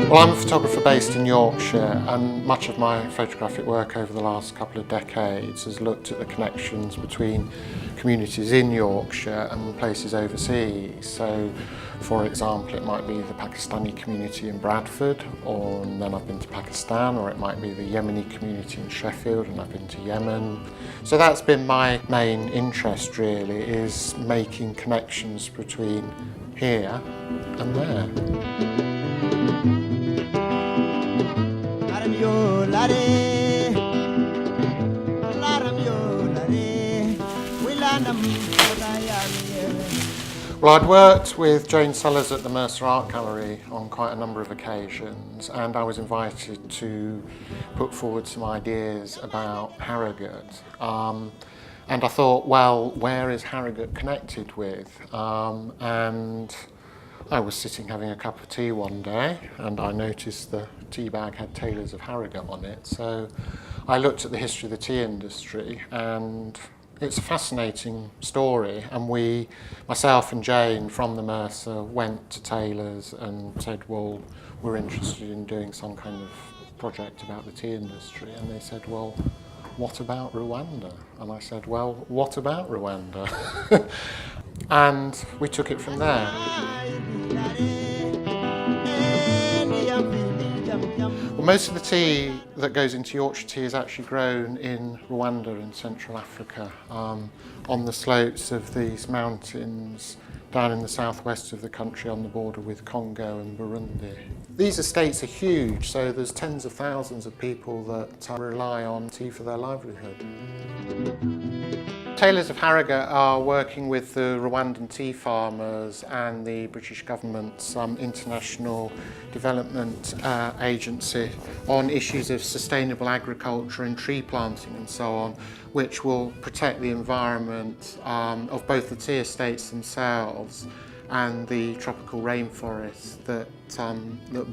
Well, I'm a photographer based in Yorkshire, and much of my photographic work over the last couple of decades has looked at the connections between communities in Yorkshire and places overseas. So, for example, it might be the Pakistani community in Bradford, or then I've been to Pakistan, or it might be the Yemeni community in Sheffield and I've been to Yemen. So that's been my main interest really, is making connections between here and there. Well, I'd worked with Jane Sellers at the Mercer Art Gallery on quite a number of occasions, and I was invited to put forward some ideas about Harrogate. And I thought, well, where is Harrogate connected with? And I was sitting having a cup of tea one day and I noticed the tea bag had Tailors of Harrogate on it. So I looked at the history of the tea industry, and it's a fascinating story. And myself and Jane from the Mercer, went to Tailors and said, well, we're interested in doing some kind of project about the tea industry. And they said, well, what about Rwanda? And I said, well, what about Rwanda? And we took it from there. Well, most of the tea that goes into Yorkshire tea is actually grown in Rwanda in Central Africa, on the slopes of these mountains down in the southwest of the country on the border with Congo and Burundi. These estates are huge, so there's tens of thousands of people that rely on tea for their livelihood. Tailors of Harrogate are working with the Rwandan tea farmers and the British government's international development agency on issues of sustainable agriculture and tree planting and so on, which will protect the environment of both the tea estates themselves and the tropical rainforest that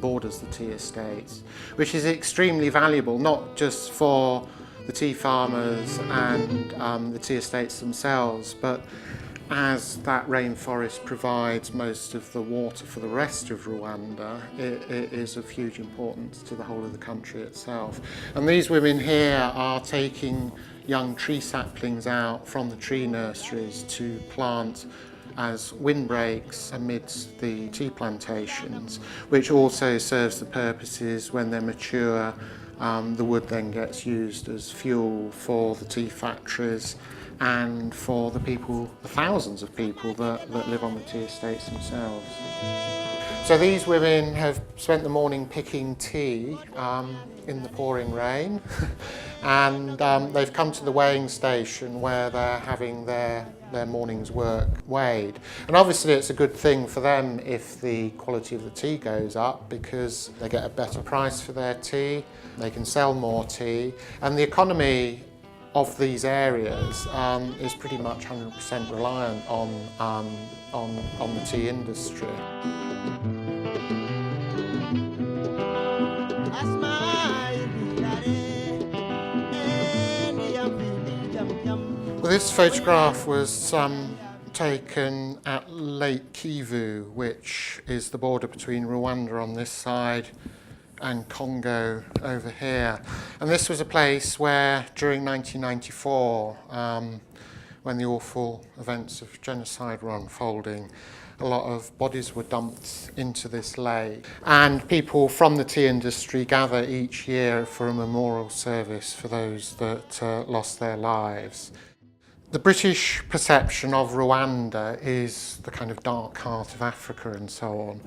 borders the tea estates, which is extremely valuable, not just for the tea farmers and the tea estates themselves, but as that rainforest provides most of the water for the rest of Rwanda, it is of huge importance to the whole of the country itself. And these women here are taking young tree saplings out from the tree nurseries to plant as windbreaks amidst the tea plantations, which also serves the purposes when they're mature. The wood then gets used as fuel for the tea factories and for the people, the thousands of people that live on the tea estates themselves. So these women have spent the morning picking tea in the pouring rain and they've come to the weighing station where they're having their morning's work weighed. And obviously it's a good thing for them if the quality of the tea goes up, because they get a better price for their tea, they can sell more tea, and the economy of these areas is pretty much 100% reliant on the tea industry. Well, this photograph was taken at Lake Kivu, which is the border between Rwanda on this side and Congo over here. And this was a place where during 1994, when the awful events of genocide were unfolding, a lot of bodies were dumped into this lake. And people from the tea industry gather each year for a memorial service for those that lost their lives. The British perception of Rwanda is the kind of dark heart of Africa and so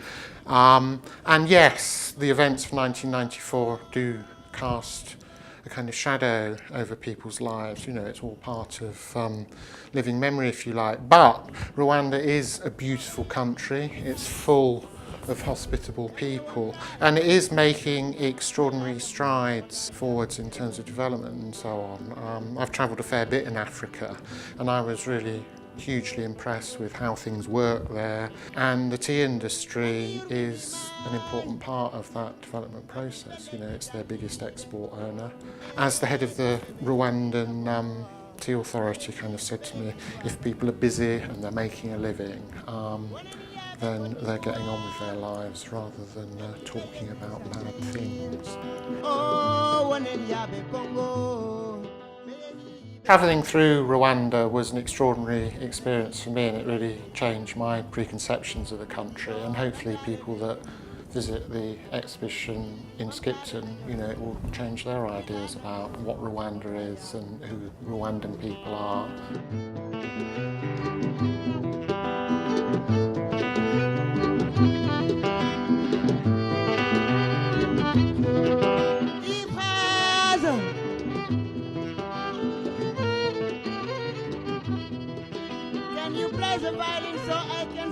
on. And yes, the events of 1994 do cast a kind of shadow over people's lives. You know, it's all part of living memory, if you like. But Rwanda is a beautiful country. It's full of hospitable people, and it is making extraordinary strides forwards in terms of development and so on. I've travelled a fair bit in Africa, and I was really hugely impressed with how things work there, and the tea industry is an important part of that development process. You know, it's their biggest export earner. As the head of the Rwandan Tea Authority kind of said to me, if people are busy and they're making a living, then they're getting on with their lives rather than talking about bad things. Travelling through Rwanda was an extraordinary experience for me, and it really changed my preconceptions of the country, and hopefully people that visit the exhibition in Skipton, it will change their ideas about what Rwanda is and who Rwandan people are. Can you play the violin so I can